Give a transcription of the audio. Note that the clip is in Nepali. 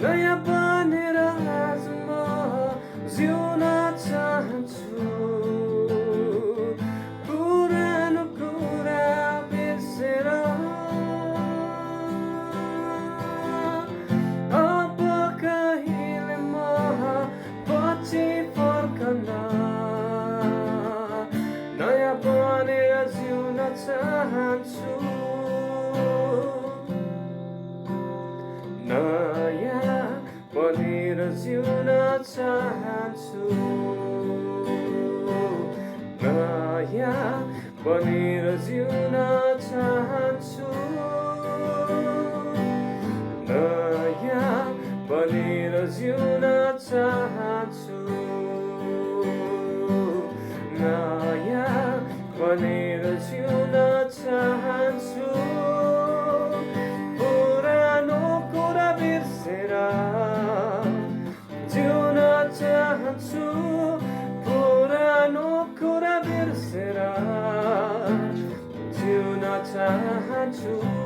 नयाँ बनेर आज म जिउन चाहन्छु। पुरानो कुरा बिर्सेर अब कहिले म पछि फर्कन नयाँ बनेर जिउन चाहन्छु। नयाँ बनेर जिउन चाहन्छु। नयाँ बनेर जिउन चाहन्छु। नयाँ बनेर जिउन चाहन्छु। नयाँ बनेर जिउन चाहन्छु। पुरानो कुरा बिर्सेर जिउन चाहन्छु। पुरानो कुरा बिर्सेर जिउन चाहन्छु।